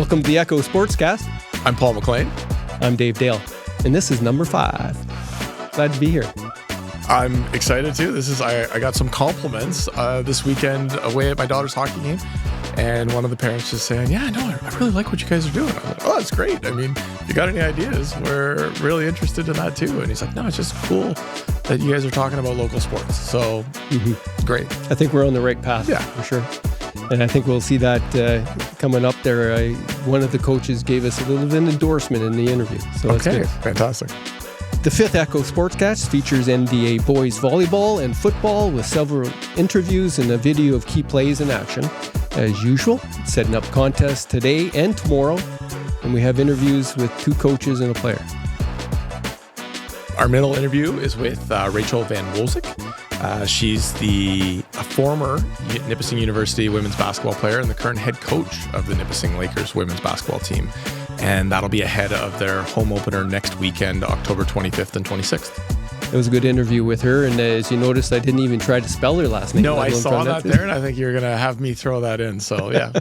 Welcome to the Echo Sportscast. I'm Paul McLean. I'm Dave Dale, and this is number 5. Glad to be here. I'm excited too. I got some compliments this weekend away at my daughter's hockey game, and one of the parents just saying, "Yeah, no, I really like what you guys are doing." I'm like, "Oh, that's great. I mean, if you got any ideas, we're really interested in that too." And he's like, "No, it's just cool that you guys are talking about local sports." So great. I think we're on the right path. Yeah, for sure. And I think we'll see that coming up there. One of the coaches gave us a little bit of an endorsement in the interview. So that's good. Fantastic. The 5th Echo Sportscast features NBA boys volleyball and football with several interviews and a video of key plays in action. As usual, setting up contests today and tomorrow, and we have interviews with 2 coaches and a player. Our middle interview is with Rachel Van Woezik. She's a former Nipissing University women's basketball player and the current head coach of the Nipissing Lakers women's basketball team. And that'll be ahead of their home opener next weekend, October 25th and 26th. It was a good interview with her, and as you noticed, I didn't even try to spell her last name. No, I saw that there, and I think you're going to have me throw that in, so yeah.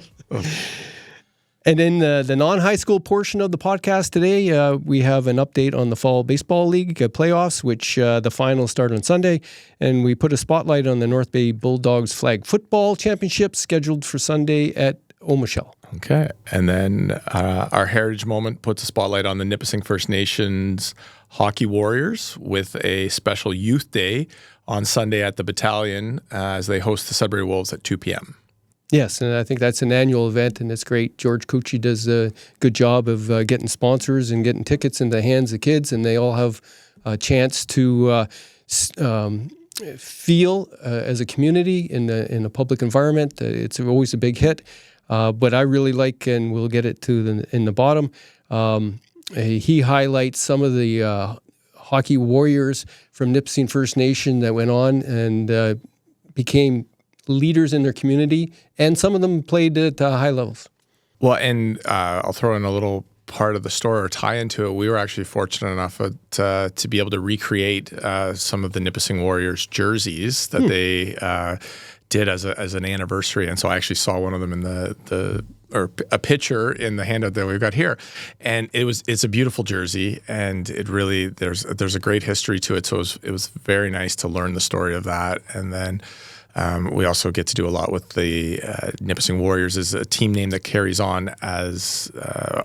And in the non-high school portion of the podcast today, we have an update on the Fall Baseball League playoffs, which the finals start on Sunday. And we put a spotlight on the North Bay Bulldogs Flag Football Championship scheduled for Sunday at Omischl. Okay. And then our Heritage Moment puts a spotlight on the Nipissing First Nations Hockey Warriors with a special Youth Day on Sunday at the Battalion as they host the Sudbury Wolves at 2 p.m. Yes, and I think that's an annual event, and it's great. George Cucci does a good job of getting sponsors and getting tickets in the hands of kids, and they all have a chance to feel as a community in a public environment. It's always a big hit, but I really like, and we'll get it to in the bottom, he highlights some of the hockey warriors from Nipissing First Nation that went on and became leaders in their community, and some of them played at high levels. Well, and I'll throw in a little part of the story or tie into it. We were actually fortunate enough to be able to recreate some of the Nipissing Warriors jerseys that they did as an anniversary, and so I actually saw one of them in or a picture in the handout that we've got here, and it's a beautiful jersey, and it really there's a great history to it. So it was very nice to learn the story of that, and then. We also get to do a lot with the Nipissing Warriors is a team name that carries on as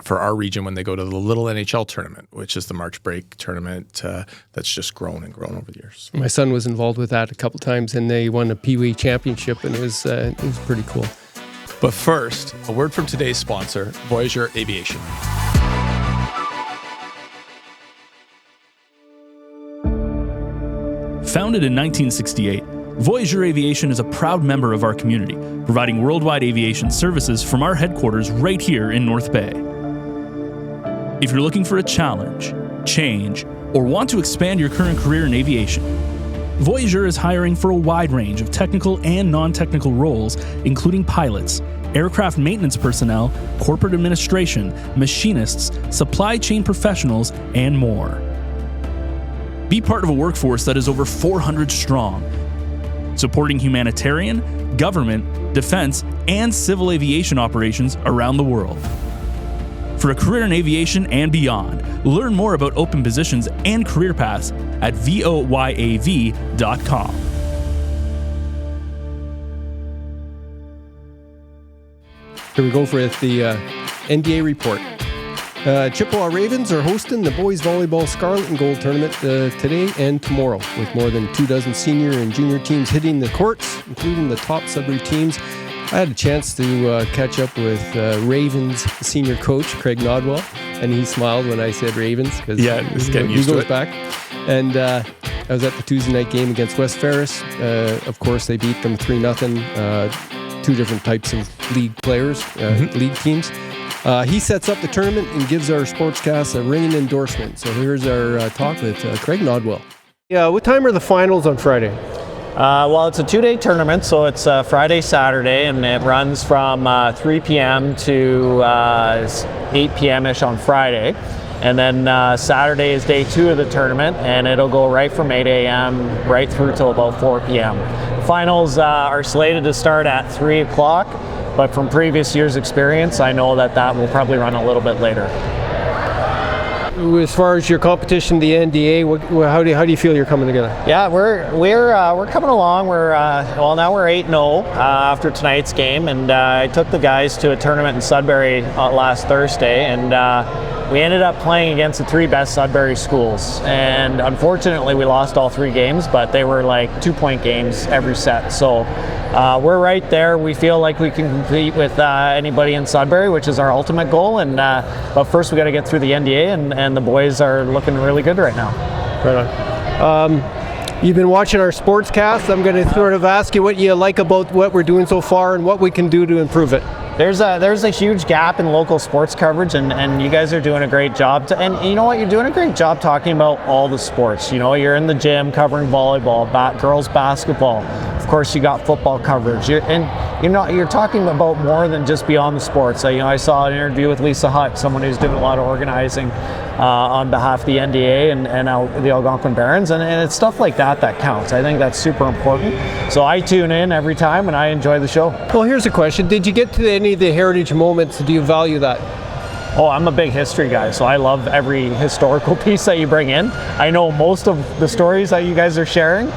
for our region when they go to the Little NHL tournament, which is the March break tournament that's just grown and grown over the years. My son was involved with that a couple times, and they won a Pee Wee championship, and it was pretty cool. But first, a word from today's sponsor, Voyager Aviation. Founded in 1968, Voyager Aviation is a proud member of our community, providing worldwide aviation services from our headquarters right here in North Bay. If you're looking for a challenge, change, or want to expand your current career in aviation, Voyager is hiring for a wide range of technical and non-technical roles, including pilots, aircraft maintenance personnel, corporate administration, machinists, supply chain professionals, and more. Be part of a workforce that is over 400 strong, supporting humanitarian, government, defense, and civil aviation operations around the world. For a career in aviation and beyond, learn more about open positions and career paths at voyav.com. Here we go for the NBA report. Chippewa Ravens are hosting the boys volleyball Scarlet and Gold tournament today and tomorrow, with more than 24 senior and junior teams hitting the courts, including the top Sudbury teams. I had a chance to catch up with Ravens senior coach Craig Nodwell, and he smiled when I said Ravens because he goes back. And I was at the Tuesday night game against West Ferris. Of course, they beat them 3-0. 2 different types of league players, league teams. He sets up the tournament and gives our sportscast a ringing endorsement. So here's our talk with Craig Nodwell. Yeah, what time are the finals on Friday? Well, it's a 2-day tournament, so it's Friday, Saturday, and it runs from 3 p.m. to 8 p.m.-ish on Friday. And then Saturday is day 2 of the tournament, and it'll go right from 8 a.m. right through till about 4 p.m. Finals are slated to start at 3 o'clock. But from previous years' experience, I know that will probably run a little bit later. As far as your competition, the NDA, how do you feel you're coming together? Yeah, we're coming along. Now we're 8-0 after tonight's game, and I took the guys to a tournament in Sudbury last Thursday, and we ended up playing against the 3 best Sudbury schools. And unfortunately, we lost all 3 games, but they were like 2-point games every set. So we're right there. We feel like we can compete with anybody in Sudbury, which is our ultimate goal. And but first, we got to get through the NDA, and the boys are looking really good right now. Right on. You've been watching our sportscast. I'm going to sort of ask you what you like about what we're doing so far and what we can do to improve it. There's a huge gap in local sports coverage, and you guys are doing a great job. And you know what? You're doing a great job talking about all the sports. You know, you're in the gym covering volleyball, girls basketball. Of course, you got football coverage. You're talking about more than just beyond the sports. I saw an interview with Lisa Hutt, someone who's doing a lot of organizing on behalf of the NDA and the Algonquin Barons, and it's stuff like that counts. I think that's super important. So I tune in every time, and I enjoy the show. Well, here's a question. Did you get to any of the heritage moments? Do you value that? Oh, I'm a big history guy, so I love every historical piece that you bring in. I know most of the stories that you guys are sharing.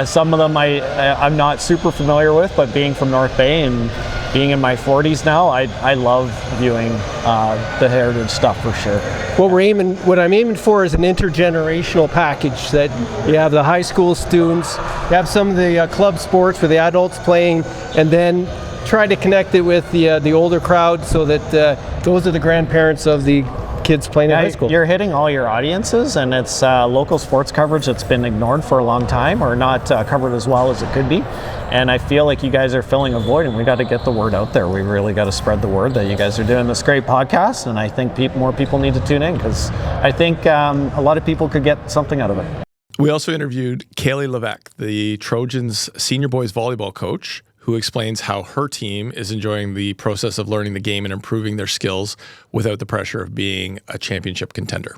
Some of them I'm not super familiar with, but being from North Bay and being in my 40s now, I love viewing the heritage stuff for sure. What I'm aiming for is an intergenerational package, that you have the high school students, you have some of the club sports for the adults playing, and then try to connect it with the older crowd, so that those are the grandparents of the kids playing in high school. You're hitting all your audiences, and it's local sports coverage that's been ignored for a long time, or not covered as well as it could be. And I feel like you guys are filling a void, and we got to get the word out there. We really got to spread the word that you guys are doing this great podcast, and I think more people need to tune in, because I think a lot of people could get something out of it. We also interviewed Kaylee Levesque, the Trojans senior boys volleyball coach, who explains how her team is enjoying the process of learning the game and improving their skills without the pressure of being a championship contender.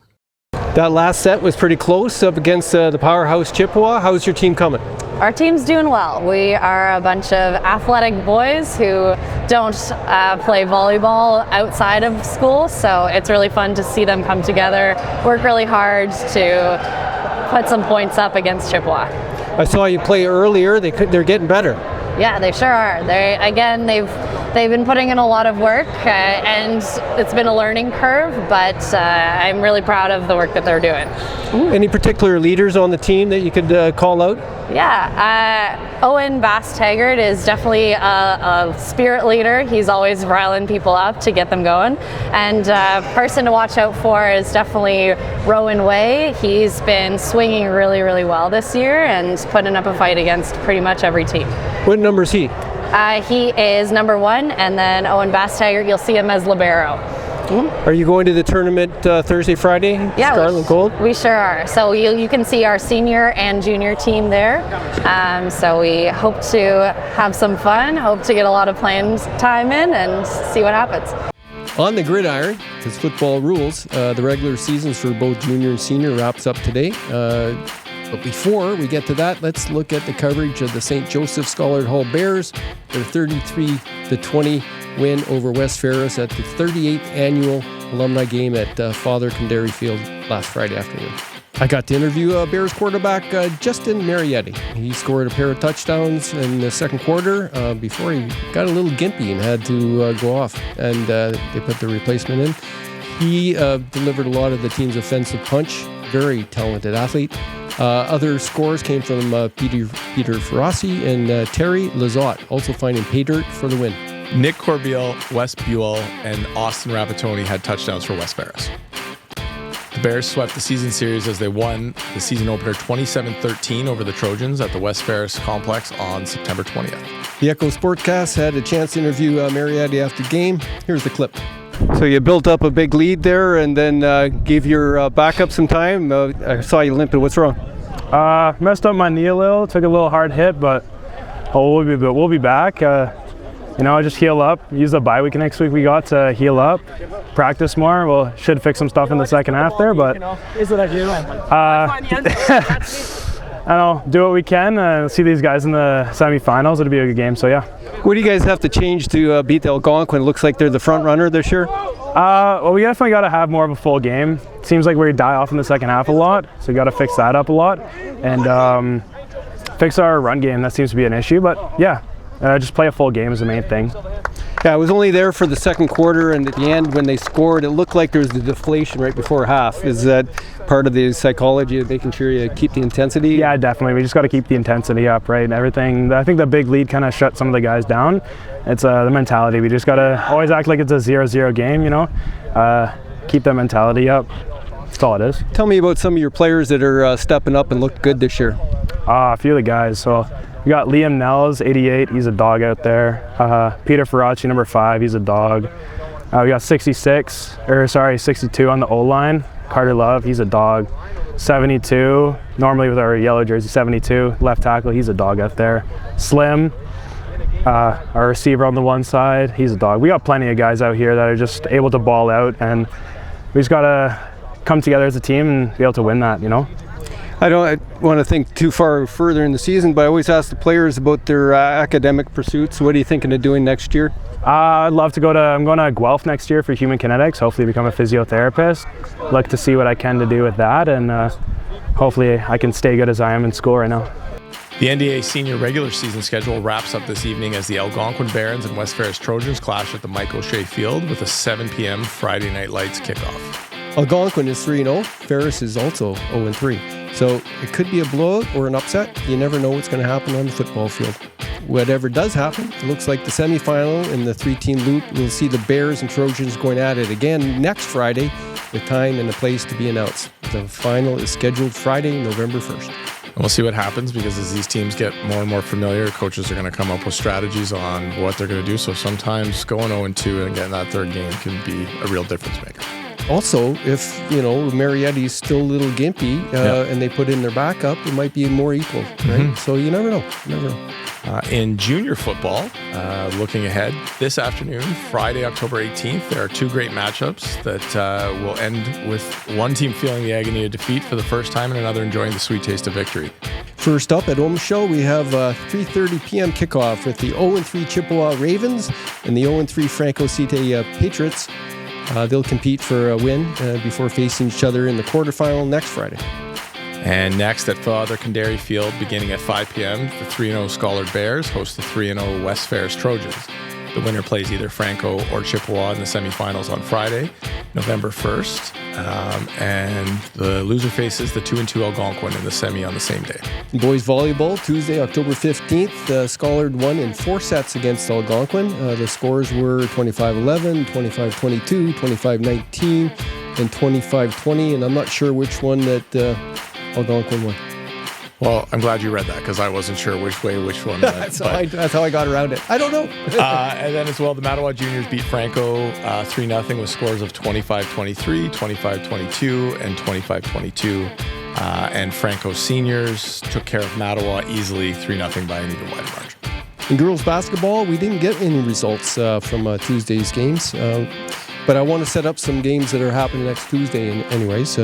That last set was pretty close up against the powerhouse Chippewa. How's your team coming? Our team's doing well. We are a bunch of athletic boys who don't play volleyball outside of school, so it's really fun to see them come together, work really hard to put some points up against Chippewa. I saw you play earlier. They're getting better. Yeah, they sure are. They've been putting in a lot of work, and it's been a learning curve, but I'm really proud of the work that they're doing. Any particular leaders on the team that you could call out? Yeah, Owen Bass-Taggart is definitely a spirit leader. He's always riling people up to get them going. And a person to watch out for is definitely Rowan Way. He's been swinging really, really well this year and putting up a fight against pretty much every team. What number is he? He is number 1, and then Owen Bass-Taggart, you'll see him as libero. Are you going to the tournament Thursday, Friday? Yeah, Scarlet and Gold? We sure are. So you can see our senior and junior team there. So we hope to have some fun, hope to get a lot of playing time in, and see what happens. On the gridiron, because football rules, the regular seasons for both junior and senior wraps up today. But before we get to that, let's look at the coverage of the St. Joseph Schollard Hall Bears, their 33-20 win over West Ferris at the 38th annual alumni game at Father Condary Field last Friday afternoon. I got to interview Bears quarterback Justin Marietti. He scored a pair of touchdowns in the second quarter before he got a little gimpy and had to go off, and they put the replacement in. He delivered a lot of the team's offensive punch. Very talented athlete. Other scores came from Peter Ferrasi and Terry Lizotte, also finding pay dirt for the win. Nick Corbeil, Wes Buell, and Austin Rapatoni had touchdowns for West Ferris. The Bears swept the season series as they won the season opener 27-13 over the Trojans at the West Ferris complex on September 20th. The Echo Sportscast had a chance to interview Marietti after game. Here's the clip. So you built up a big lead there and then gave your backup some time. I saw you limping. What's wrong? Messed up my knee a little. Took a little hard hit, but we'll be back. Just heal up. Use the bye week next week we got to heal up, practice more. We'll should fix some stuff in the second half there, but I don't know, do what we can. See these guys in the semifinals. It'll be a good game. So yeah. What do you guys have to change to beat the Algonquin? It looks like they're the front runner this year. Well, we definitely got to have more of a full game. Seems like we die off in the second half a lot, so we got to fix that up a lot and fix our run game. That seems to be an issue, but yeah, just play a full game is the main thing. Yeah, I was only there for the second quarter, and at the end when they scored, it looked like there was the deflation right before half. Is that part of the psychology of making sure you keep the intensity? Yeah, definitely. We just got to keep the intensity up, right? And everything. I think the big lead kind of shut some of the guys down. It's the mentality. We just got to always act like it's a 0-0 game, you know? Keep that mentality up. That's all it is. Tell me about some of your players that are stepping up and looked good this year. A few of the guys. So we got Liam Nels, 88. He's a dog out there. Peter Ferracci, number 5. He's a dog. We got 62 on the O-line. Carter Love, he's a dog. 72, normally with our yellow jersey, 72. Left tackle, he's a dog out there. Slim, our receiver on the one side, he's a dog. We got plenty of guys out here that are just able to ball out, and we just got to come together as a team and be able to win that, you know? I don't want to think too further in the season, but I always ask the players about their academic pursuits. What are you thinking of doing next year? I'd love to I'm going to Guelph next year for human kinetics, hopefully become a physiotherapist. Look to see what I can to do with that, and hopefully I can stay good as I am in school right now. The NDA senior regular season schedule wraps up this evening as the Algonquin Barons and West Ferris Trojans clash at the Mike O'Shea Field with a 7 p.m. Friday Night Lights kickoff. Algonquin is 3-0. Ferris is also 0-3. So it could be a blowout or an upset. You never know what's going to happen on the football field. Whatever does happen, it looks like the semifinal in the 3-team loop, we'll see the Bears and Trojans going at it again next Friday with time and a place to be announced. The final is scheduled Friday, November 1st. And we'll see what happens, because as these teams get more and more familiar, coaches are going to come up with strategies on what they're going to do. So sometimes going 0-2 and getting that third game can be a real difference maker. Also, if, Marietti's still a little gimpy and they put in their backup, it might be more equal, right? Mm-hmm. So you never know. In junior football, looking ahead, this afternoon, Friday, October 18th, there are 2 great matchups that will end with one team feeling the agony of defeat for the first time and another enjoying the sweet taste of victory. First up at Omischl, we have a 3:30 p.m. kickoff with the 0-3 Chippewa Ravens and the 0-3 Franco Cite Patriots. They'll compete for a win before facing each other in the quarterfinal next Friday. And next at Father Kandari Field, beginning at 5 p.m., the 3-0 Scholar Bears host the 3-0 West Ferris Trojans. The winner plays either Franco or Chippewa in the semifinals on Friday, November 1st. And the loser faces the 2-2 Algonquin in the semi on the same day. Boys volleyball, Tuesday, October 15th. Scholar won in 4 sets against Algonquin. The scores were 25-11, 25-22, 25-19, and 25-20. And I'm not sure which one that Algonquin won. Well, I'm glad you read that, because I wasn't sure which one went. That's how I got around it. I don't know. And then as well, the Mattawa Juniors beat Franco 3-0 with scores of 25-23, 25-22, and 25-22. And Franco Seniors took care of Mattawa easily 3-0 by an even wider margin. In girls basketball, we didn't get any results from Tuesday's games. But I want to set up some games that are happening next Tuesday anyways.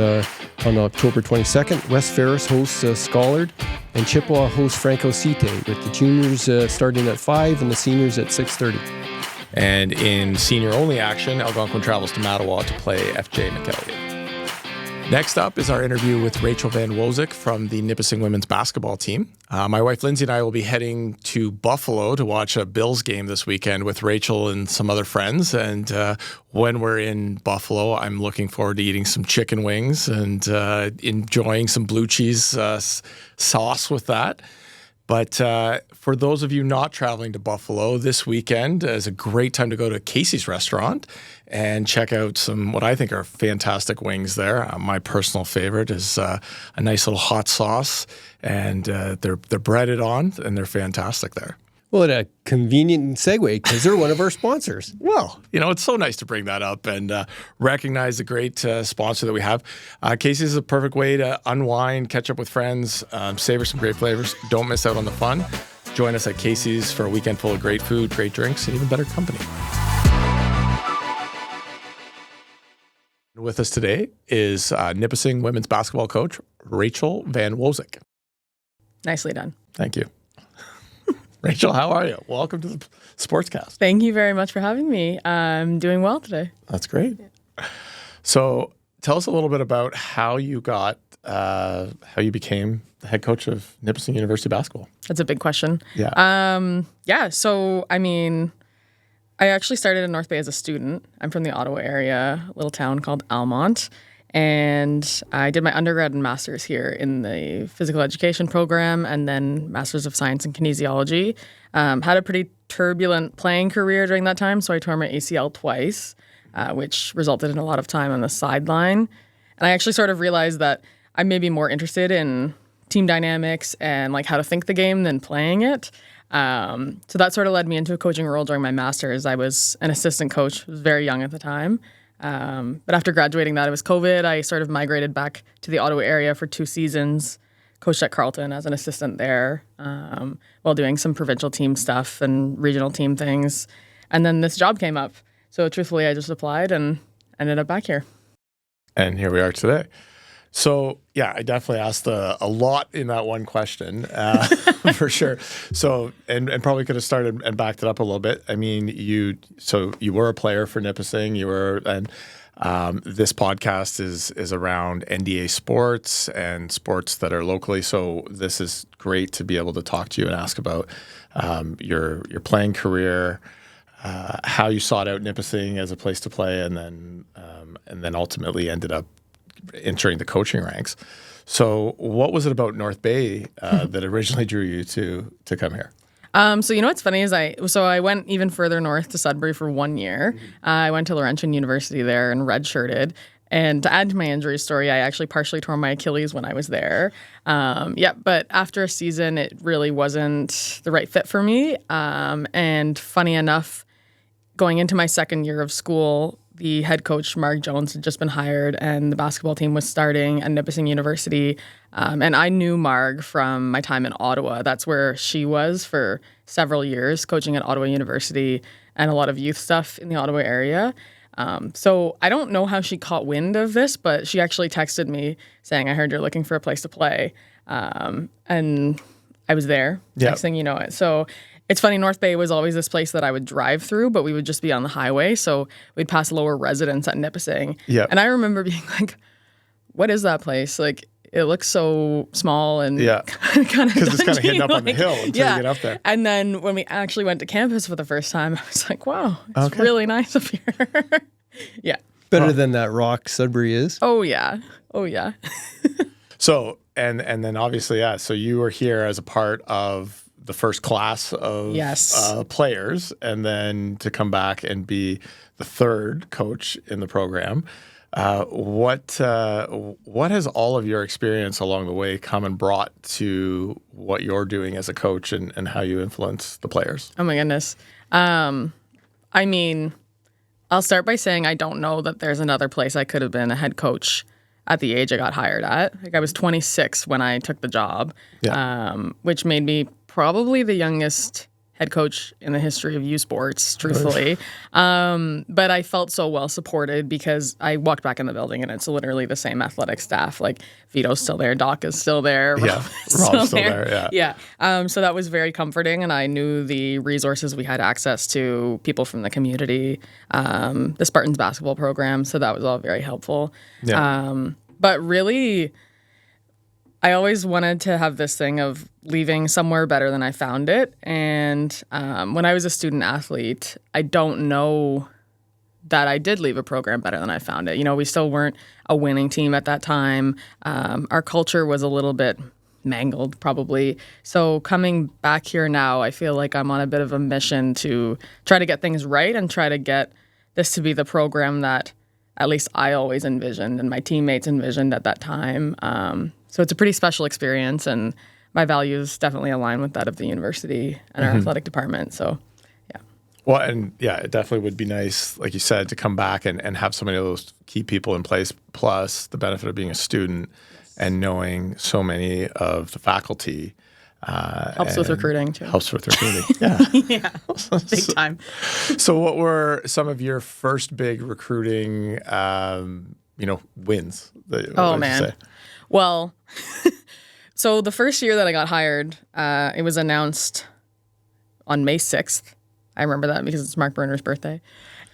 On October 22nd, West Ferris hosts Scholar and Chippewa hosts Franco Cite, with the juniors starting at 5 and the seniors at 6:30. And in senior-only action, Algonquin travels to Mattawa to play FJ McElliott. Next up is our interview with Rachel Van Woezik from the Nipissing women's basketball team. My wife Lindsay and I will be heading to Buffalo to watch a Bills game this weekend with Rachel and some other friends. And when we're in Buffalo, I'm looking forward to eating some chicken wings and enjoying some blue cheese sauce with that. But for those of you not traveling to Buffalo, this weekend is a great time to go to Casey's restaurant and check out some what I think are fantastic wings there. My personal favorite is a nice little hot sauce, and they're breaded on, and they're fantastic there. Well, a convenient segue, because they're one of our sponsors. Well, it's so nice to bring that up and recognize the great sponsor that we have. Casey's is a perfect way to unwind, catch up with friends, savor some great flavors. Don't miss out on the fun. Join us at Casey's for a weekend full of great food, great drinks, and even better company. With us today is Nipissing women's basketball coach Rachel Van Woezik. Nicely done. Thank you. Rachel, how are you? Welcome to the Sportscast. Thank you very much for having me. I'm doing well today. That's great. So tell us a little bit about how you became the head coach of Nipissing University basketball. That's a big question. Yeah. So, I mean, I actually started in North Bay as a student. I'm from the Ottawa area, a little town called Almont. And I did my undergrad and master's here in the physical education program and then master's of science in kinesiology. Had a pretty turbulent playing career during that time. So I tore my ACL twice, which resulted in a lot of time on the sideline. And I actually sort of realized that I'm maybe more interested in team dynamics and like how to think the game than playing it. So that sort of led me into a coaching role during my master's. I was an assistant coach, was very young at the time. But after graduating that, it was COVID. I sort of migrated back to the Ottawa area for 2 seasons, coached at Carleton as an assistant there while doing some provincial team stuff and regional team things. And then this job came up. So truthfully, I just applied and ended up back here. And here we are today. So, yeah, I definitely asked a lot in that one question, for sure. So, and probably could have started and backed it up a little bit. I mean, you were a player for Nipissing. This podcast is around NDA sports and sports that are locally. So this is great to be able to talk to you and ask about your playing career, how you sought out Nipissing as a place to play, and then ultimately ended up entering the coaching ranks. So what was it about North Bay that originally drew you to come here? So what's funny is I went even further north to Sudbury for 1 year. I went to Laurentian University there and redshirted. And to add to my injury story, I actually partially tore my Achilles when I was there. But after a season, it really wasn't the right fit for me. And funny enough, going into my second year of school, the head coach, Mark Jones, had just been hired and the basketball team was starting at Nipissing University. And I knew Marg from my time in Ottawa. That's where she was for several years, coaching at Ottawa University and a lot of youth stuff in the Ottawa area. So I don't know how she caught wind of this, but she actually texted me saying, I heard you're looking for a place to play. And I was there. Next thing you know it. So it's funny, North Bay was always this place that I would drive through, but we would just be on the highway. So we'd pass lower residence at Nipissing. Yep. And I remember being like, what is that place? Like, it looks so small and kind of because it's kind of hidden up on the hill until you get up there. And then when we actually went to campus for the first time, I was like, wow, it's really nice up here. Better than that rock Sudbury is. Oh, yeah. So, and then obviously, so you were here as a part of the first class of players, and then to come back and be the third coach in the program. What has all of your experience along the way come and brought to what you're doing as a coach and how you influence the players? Oh my goodness. I mean, I'll start by saying I don't know that there's another place I could have been a head coach at the age I got hired at. Like, I was 26 when I took the job, which made me probably the youngest head coach in the history of U Sports, truthfully. But I felt so well supported because I walked back in the building and it's literally the same athletic staff. Like, Vito's still there, Doc is still there, Rob's still there. So that was very comforting, and I knew the resources we had access to, people from the community, the Spartans basketball program. So that was all very helpful. But really, I always wanted to have this thing of leaving somewhere better than I found it. And when I was a student athlete, I don't know that I did leave a program better than I found it. You know, we still weren't a winning team at that time. Our culture was a little bit mangled, probably. So coming back here now, I feel like I'm on a bit of a mission to try to get things right and try to get this to be the program that at least I always envisioned and my teammates envisioned at that time. So it's a pretty special experience, and my values definitely align with that of the university and our athletic department. So, Well, and it definitely would be nice, like you said, to come back and have so many of those key people in place, plus the benefit of being a student and knowing so many of the faculty. Helps with recruiting, too. Helps with recruiting, Big time. So what were some of your first big recruiting, wins? Oh, man. Well, So the first year that I got hired, it was announced on May 6th. I remember that because it's Mark Berner's birthday.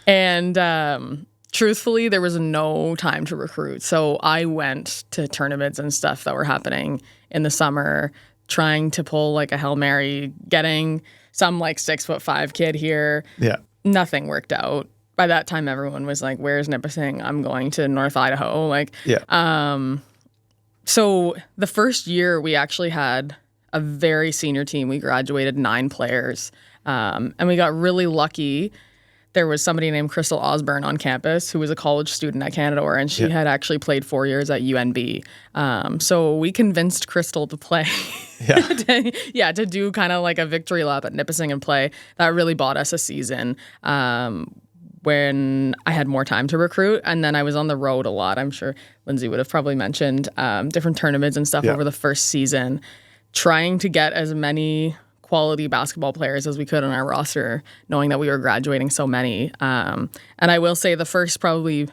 And truthfully, there was no time to recruit. So I went to tournaments and stuff that were happening in the summer, trying to pull like a Hail Mary, getting some like 6'5" kid here. Yeah. Nothing worked out. By that time, everyone was like, where's Nipissing? I'm going to North Idaho. Like, so the first year we actually had a very senior team. We graduated 9 players. And we got really lucky. There was somebody named Crystal Osborne on campus who was a college student at Canada and she had actually played 4 years at UNB. So we convinced Crystal to play, to do kind of like a victory lap at Nipissing and play. That really bought us a season when I had more time to recruit. And then I was on the road a lot. I'm sure Lindsay would have probably mentioned different tournaments and stuff over the first season, trying to get as many quality basketball players as we could on our roster, knowing that we were graduating so many. And I will say the first probably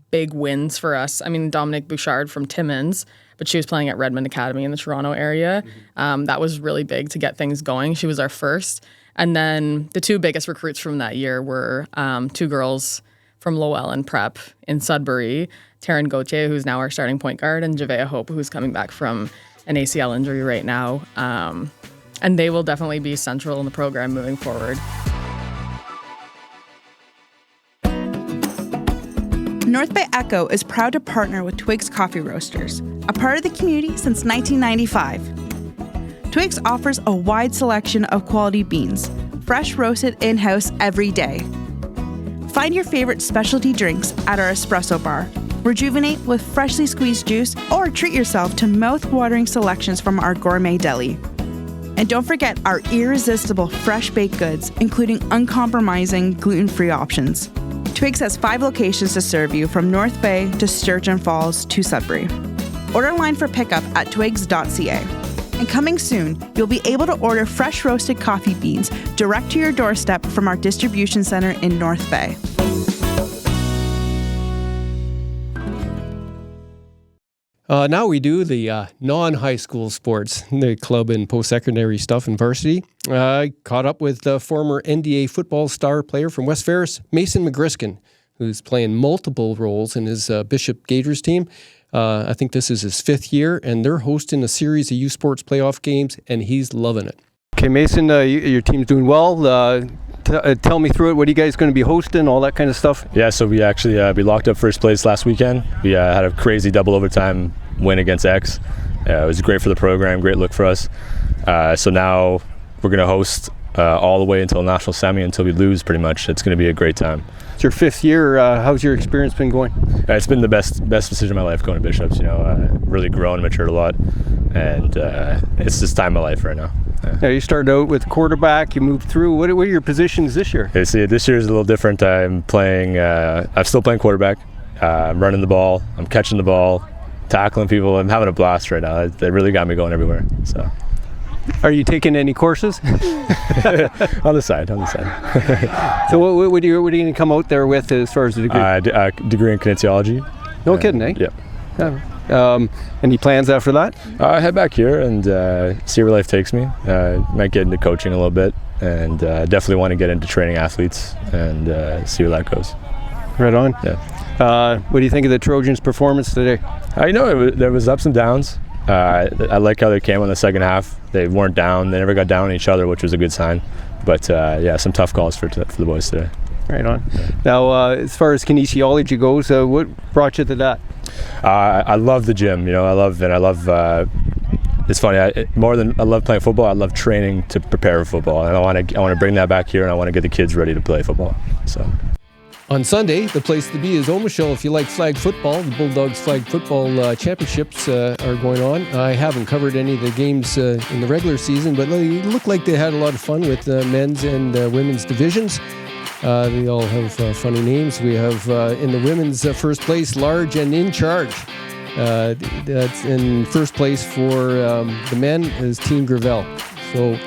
big wins for us, I mean, Dominique Bouchard from Timmins, but she was playing at Redmond Academy in the Toronto area. That was really big to get things going. She was our first. And then the 2 biggest recruits from that year were 2 girls from Lowell and Prep in Sudbury, Taryn Gauthier, who's now our starting point guard, and Javea Hope, who's coming back from an ACL injury right now. And they will definitely be central in the program moving forward. North Bay Echo is proud to partner with Twigs Coffee Roasters, a part of the community since 1995. Twigs offers a wide selection of quality beans, fresh roasted in-house every day. Find your favorite specialty drinks at our espresso bar. Rejuvenate with freshly squeezed juice or treat yourself to mouth-watering selections from our gourmet deli. And don't forget our irresistible fresh baked goods, including uncompromising gluten-free options. Twigs has 5 locations to serve you, from North Bay to Sturgeon Falls to Sudbury. Order online for pickup at twigs.ca. And coming soon, you'll be able to order fresh roasted coffee beans direct to your doorstep from our distribution center in North Bay. Now we do the non-high school sports, the club and post-secondary stuff and varsity. I caught up with former NDA football star player from West Ferris, Mason McGriskin, who's playing multiple roles in his Bishop Gators team. I think this is his 5th year, and they're hosting a series of U Sports playoff games, and he's loving it. Okay, Mason, your team's doing well. Tell me through it. What are you guys going to be hosting, all that kind of stuff? Yeah, so we actually we locked up first place last weekend. We had a crazy double overtime win against X. It was great for the program, great look for us. So now we're going to host all the way until national semi, until we lose pretty much. It's going to be a great time. It's your 5th year. How's your experience been going? It's been the best decision of my life going to Bishops. Really grown, matured a lot, and it's this time of life right now. Yeah, you started out with quarterback, you moved through. What are your positions this year? Okay, so this year is a little different. I'm still playing quarterback. I'm running the ball, I'm catching the ball, tackling people. I'm having a blast right now. They really got me going everywhere. So, are you taking any courses? on the side. So what are you going to come out there with as far as the degree? Degree in kinesiology. No kidding, eh? Yep. Yeah. Any plans after that? Head back here and see where life takes me. Might get into coaching a little bit, and definitely want to get into training athletes and see where that goes. Right on. Yeah. What do you think of the Trojans' performance today? There was ups and downs. I like how they came on the second half. They weren't down. They never got down on each other, which was a good sign. But some tough calls for the boys today. Right on. Yeah. Now, as far as kinesiology goes, what brought you to that? I love the gym. I love. It's funny. I love playing football. I love training to prepare for football, and I want to bring that back here, and I want to get the kids ready to play football. So. On Sunday, the place to be is Omischl if you like flag football. The Bulldogs flag football championships are going on. I haven't covered any of the games in the regular season, but it looked like they had a lot of fun with men's and women's divisions. They all have funny names. We have in the women's first place, Large and In Charge. That's in first place for the men is Team Gravel. So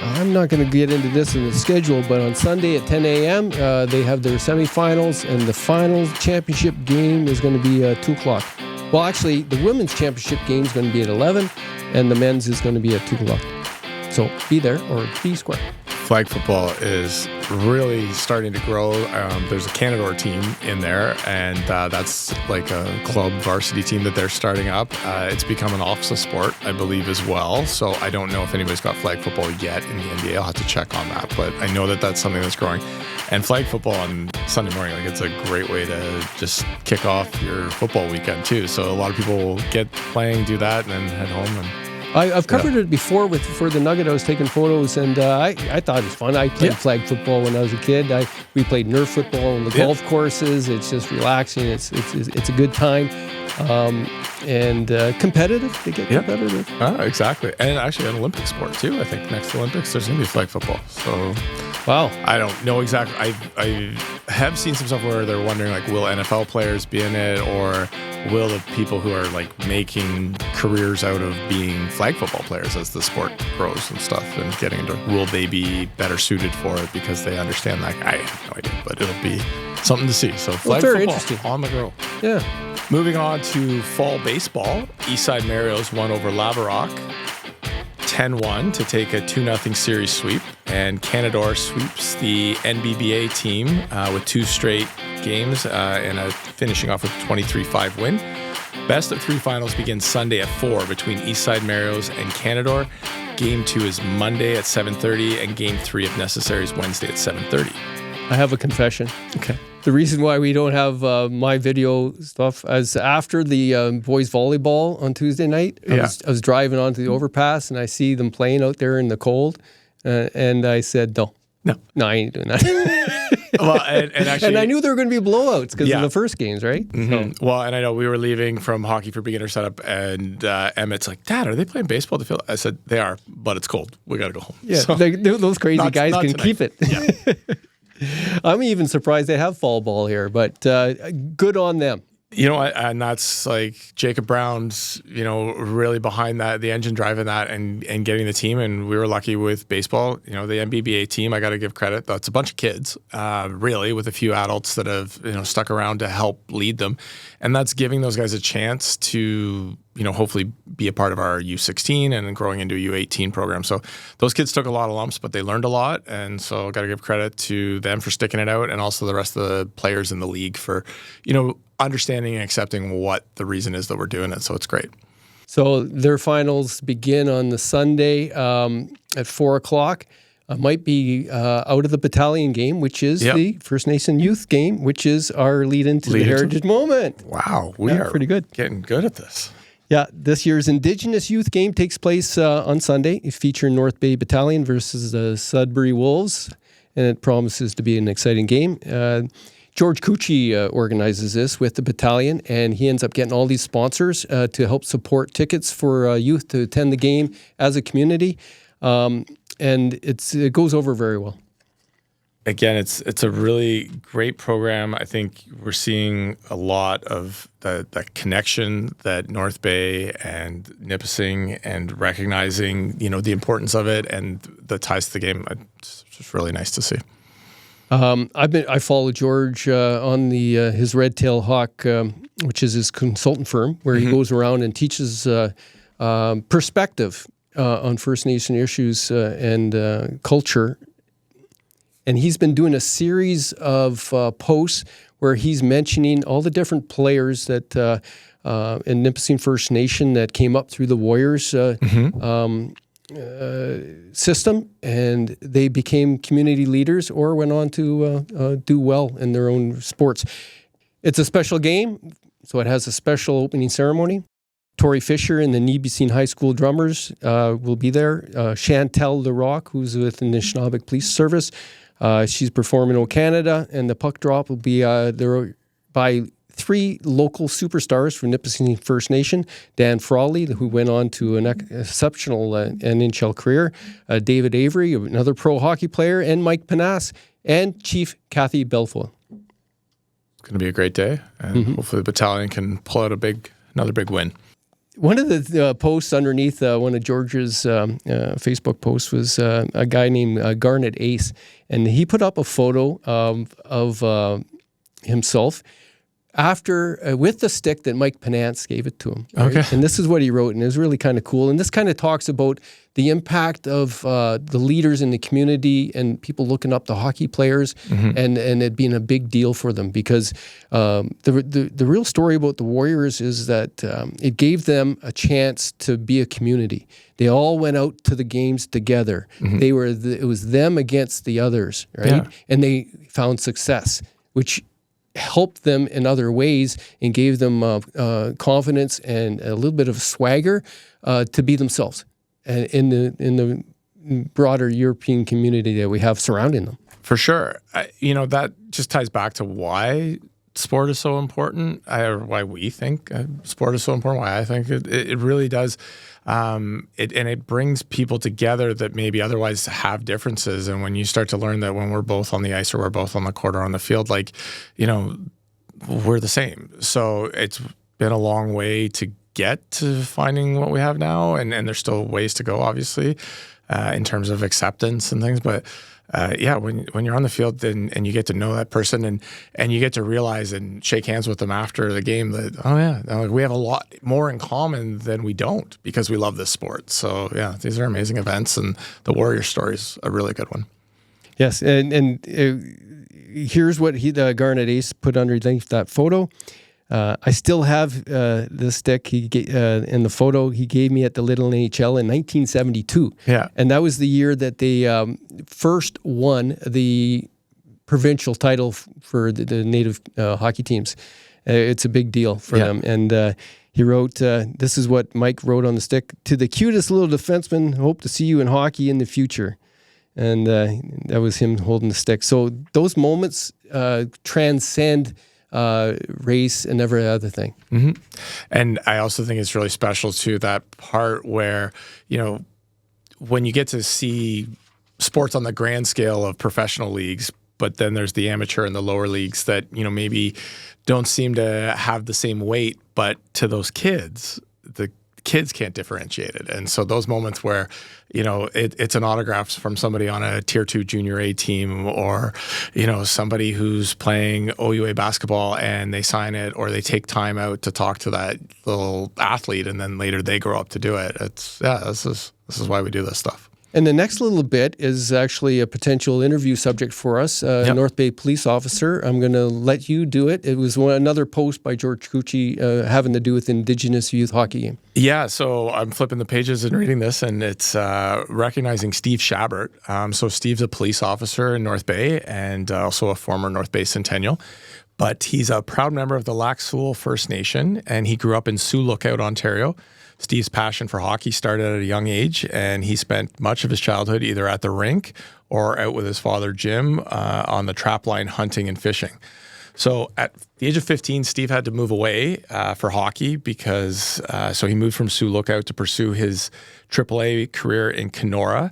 I'm not going to get into this in the schedule, but on Sunday at 10 a.m. They have their semifinals, and the final championship game is going to be 2 o'clock. Well, actually, the women's championship game is going to be at 11, and the men's is going to be at 2 o'clock. So be there or be square. Flag football is really starting to grow. There's a Canadore team in there, and that's like a club varsity team that they're starting up. It's become an office sport, I believe, as well. So I don't know if anybody's got flag football yet in the NBA. I'll have to check on that, but I know that that's something that's growing. And flag football on Sunday morning, like, it's a great way to just kick off your football weekend too. So a lot of people will get playing, do that, and then head home. And I've covered it before for the Nugget. I was taking photos, and I thought it was fun. I played flag football when I was a kid. We played Nerf football on the golf courses. It's just relaxing. It's a good time, and competitive. They get competitive. Exactly. And actually an Olympic sport too. I think next Olympics there's going to be flag football. So wow. I don't know exactly. I have seen some stuff where they're wondering, like, will NFL players be in it, or will the people who are like making careers out of being flag football players as the sport grows and stuff and getting into, will they be better suited for it because they understand that? I have no idea, but it'll be something to see. So flag football on the grow. Yeah. Moving on to fall baseball, Eastside Marios won over Laverock 10-1 to take a 2-0 series sweep, and Canadore sweeps the NBBA team with 2 straight games and finishing off with a 23-5 win. Best of 3 finals begins Sunday at 4 between Eastside Marios and Canadore. Game 2 is Monday at 7:30, and Game 3, if necessary, is Wednesday at 7:30. I have a confession. Okay. The reason why we don't have my video stuff is after the boys volleyball on Tuesday night, I was driving onto the overpass and I see them playing out there in the cold, and I said, no, I ain't doing that. Well, and actually, and I knew there were going to be blowouts because of the first games, right? Mm-hmm. So. Well, and I know we were leaving from Hockey for Beginner setup, and Emmett's like, "Dad, are they playing baseball at the field?" I said, "They are, but it's cold. We got to go home." Yeah, so, those crazy guys can tonight. keep it. Yeah. I'm even surprised they have fall ball here, but good on them. You know, and that's like Jacob Brown's, really behind that, the engine driving that and getting the team. And we were lucky with baseball. The NBBA team, I got to give credit. That's a bunch of kids, really, with a few adults that have, stuck around to help lead them. And that's giving those guys a chance to, hopefully be a part of our U16 and then growing into a U18 program. So those kids took a lot of lumps, but they learned a lot. And so got to give credit to them for sticking it out, and also the rest of the players in the league for, understanding and accepting what the reason is that we're doing it. So it's great. So their finals begin on the Sunday at 4 o'clock. Might be out of the battalion game, which is the First Nation youth game, which is our lead into the Heritage Moment. Wow, we are pretty good. Getting good at this. Yeah, this year's Indigenous youth game takes place on Sunday, featuring North Bay Battalion versus the Sudbury Wolves, and it promises to be an exciting game. George Cucci organizes this with the battalion, and he ends up getting all these sponsors to help support tickets for youth to attend the game as a community, and it goes over very well. Again, it's a really great program. I think we're seeing a lot of the connection that North Bay and Nipissing, and recognizing the importance of it and the ties to the game. It's just really nice to see. I follow George on his Red Tail Hawk, which is his consultant firm, where he goes around and teaches perspective on First Nation issues and culture. And he's been doing a series of posts where he's mentioning all the different players that in Nipissing First Nation that came up through the Warriors system, and they became community leaders or went on to do well in their own sports. It's a special game, so it has a special opening ceremony. Tori Fisher and the Nipissing High School drummers will be there. Chantel LaRock, who's with the Anishinaabeg Police Service, she's performing O Canada, and the puck drop will be there by 3 local superstars from Nipissing First Nation: Dan Frawley, who went on to an exceptional NHL career, David Avery, another pro hockey player, and Mike Panas, and Chief Kathy Belfoyle. It's going to be a great day, and hopefully the battalion can pull out another big win. One of the posts underneath one of George's Facebook posts was a guy named Garnet Ace, and he put up a photo of himself after with the stick that Mike Penance gave it to him. Okay. And this is what he wrote, and it was really kind of cool. And this kind of talks about the impact of the leaders in the community and people looking up to hockey players, and it being a big deal for them, because the real story about the Warriors is that it gave them a chance to be a community. They all went out to the games together. It was them against the others, right? Yeah. And they found success, which helped them in other ways and gave them confidence and a little bit of swagger to be themselves and in the broader European community that we have surrounding them. For sure. That just ties back to why sport is so important, or why we think sport is so important, why I think it really does. It brings people together that maybe otherwise have differences. And when you start to learn that when we're both on the ice or we're both on the court or on the field, we're the same. So it's been a long way to get to finding what we have now. And there's still ways to go, obviously, in terms of acceptance and things. But when you're on the field and you get to know that person and you get to realize and shake hands with them after the game that, we have a lot more in common than we don't, because we love this sport. So these are amazing events, and the Warrior story is a really good one. Yes, and here's what the Garnet Ace put underneath that photo. I still have the stick in the photo he gave me at the Little NHL in 1972. Yeah. And that was the year that they first won the provincial title for the native hockey teams. It's a big deal for them. And he wrote, this is what Mike wrote on the stick: "To the cutest little defenseman, hope to see you in hockey in the future." And that was him holding the stick. So those moments transcend race and every other thing. And I also think it's really special too, that part where, when you get to see sports on the grand scale of professional leagues, but then there's the amateur and the lower leagues that, maybe don't seem to have the same weight, but to those kids, the kids can't differentiate it. And so those moments where, it's an autograph from somebody on a Tier 2 Junior A team, or, somebody who's playing OUA basketball and they sign it, or they take time out to talk to that little athlete, and then later they grow up to do it. This is why we do this stuff. And the next little bit is actually a potential interview subject for us, North Bay police officer. I'm going to let you do it. It was another post by George Cucci having to do with Indigenous youth hockey game. Yeah, so I'm flipping the pages and reading this, and it's recognizing Steve Schabbert. So Steve's a police officer in North Bay and also a former North Bay Centennial. But he's a proud member of the Lac Seul First Nation, and he grew up in Sioux Lookout, Ontario. Steve's passion for hockey started at a young age, and he spent much of his childhood either at the rink or out with his father, Jim, on the trap line hunting and fishing. So at the age of 15, Steve had to move away for hockey because so he moved from Sioux Lookout to pursue his AAA career in Kenora.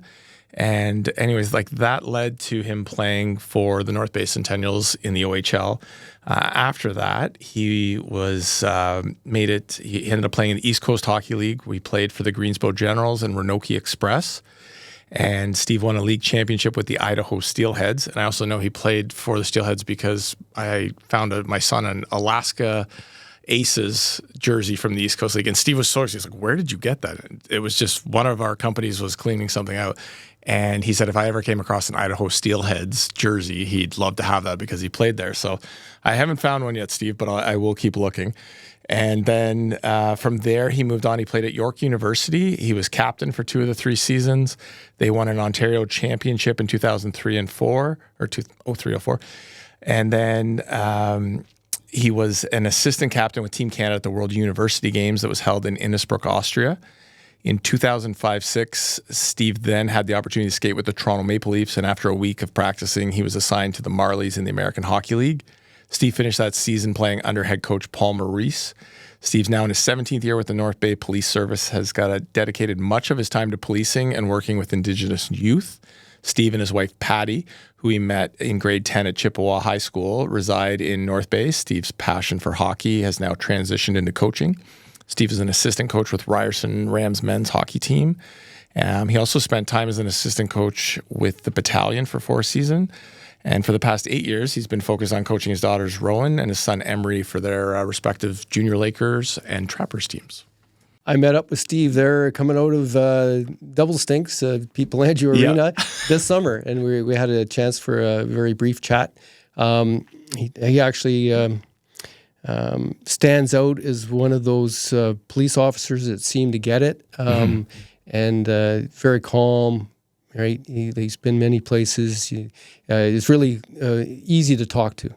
And anyways, that led to him playing for the North Bay Centennials in the OHL. After that, he was he ended up playing in the East Coast Hockey League. We played for the Greensboro Generals and Roanoke Express. And Steve won a league championship with the Idaho Steelheads. And I also know he played for the Steelheads because I found my son an Alaska Aces jersey from the East Coast League. And Steve was so excited. He's like, "Where did you get that?" And it was just one of our companies was cleaning something out. And he said if I ever came across an Idaho Steelheads jersey, he'd love to have that because he played there. So I haven't found one yet, Steve, but I will keep looking. And then from there, he moved on. He played at York University. He was captain for 2 of the 3 seasons. They won an Ontario championship in 2003 and 4, or 03-04. And then he was an assistant captain with Team Canada at the World University Games that was held in Innsbruck, Austria. In 2005-06, Steve then had the opportunity to skate with the Toronto Maple Leafs, and after a week of practicing, he was assigned to the Marlies in the American Hockey League. Steve finished that season playing under head coach Paul Maurice. Steve's now in his 17th year with the North Bay Police Service, has dedicated much of his time to policing and working with Indigenous youth. Steve and his wife, Patty, who he met in grade 10 at Chippewa High School, reside in North Bay. Steve's passion for hockey has now transitioned into coaching. Steve is an assistant coach with Ryerson Rams men's hockey team. He also spent time as an assistant coach with the Battalion for 4 seasons. And for the past 8 years, he's been focused on coaching his daughters, Rowan and his son, Emery, for their respective junior Lakers and Trappers teams. I met up with Steve there coming out of Double Stinks, Pete Bellangio Arena this summer, and we had a chance for a very brief chat. He actually stands out as one of those police officers that seem to get it, and very calm. Right, he's been many places. It's really easy to talk to.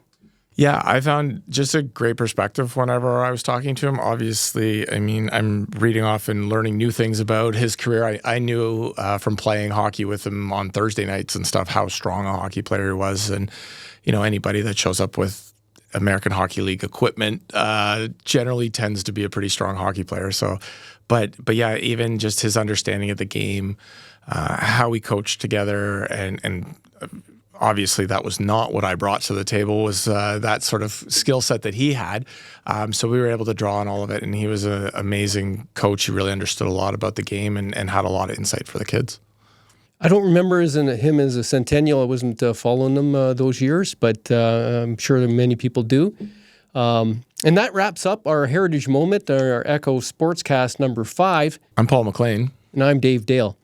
Yeah, I found just a great perspective whenever I was talking to him. Obviously, I mean, I'm reading off and learning new things about his career. I knew from playing hockey with him on Thursday nights and stuff how strong a hockey player he was. And, you know, anybody that shows up with American Hockey League equipment generally tends to be a pretty strong hockey player. So, but yeah, even just his understanding of the game, how we coached together, and obviously that was not what I brought to the table, was that sort of skill set that he had. So we were able to draw on all of it, and he was an amazing coach. He really understood a lot about the game and had a lot of insight for the kids. I don't remember him as a Centennial. I wasn't following them those years, but I'm sure that many people do. And that wraps up our Heritage Moment, our Echo Sportscast number 5. I'm Paul McLean. And I'm Dave Dale.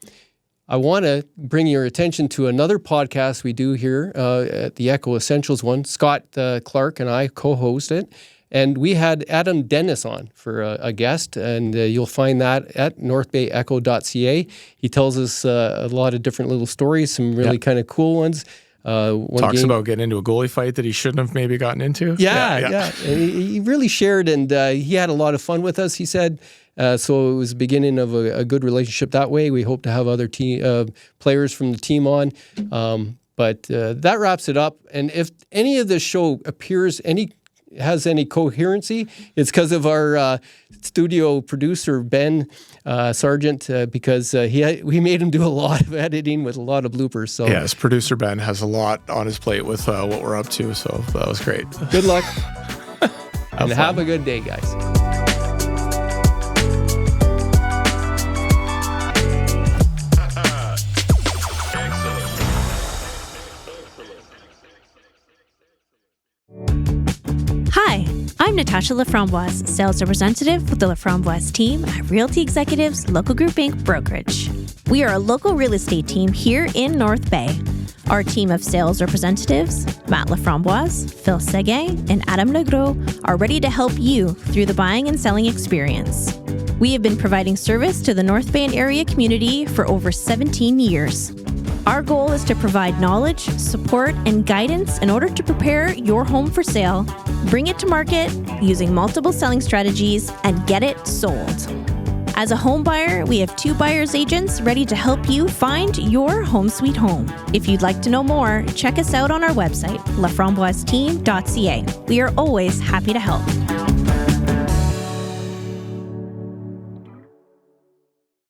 I want to bring your attention to another podcast we do here at the Echo Essentials one. Scott Clark and I co-host it. And we had Adam Dennis on for a guest, and you'll find that at northbayecho.ca. He tells us a lot of different little stories, some really kind of cool ones. Talks about getting into a goalie fight that he shouldn't have maybe gotten into. Yeah. And he really shared, and he had a lot of fun with us, he said. So it was the beginning of a good relationship that way. We hope to have other players from the team on. But that wraps it up. And if any of this show has any coherency, it's because of our studio producer, Ben Sargent, because we made him do a lot of editing with a lot of bloopers. So yes, producer Ben has a lot on his plate with what we're up to, so that was great. Good luck. And have a good day, guys. Hi, I'm Natasha Laframboise, sales representative with the Laframboise team at Realty Executives Local Group Inc. Brokerage. We are a local real estate team here in North Bay. Our team of sales representatives, Matt Laframboise, Phil Seguin, and Adam Negro, are ready to help you through the buying and selling experience. We have been providing service to the North Bay and area community for over 17 years. Our goal is to provide knowledge, support, and guidance in order to prepare your home for sale, bring it to market using multiple selling strategies, and get it sold. As a home buyer, we have 2 buyer's agents ready to help you find your home sweet home. If you'd like to know more, check us out on our website, laframboiseteam.ca. We are always happy to help.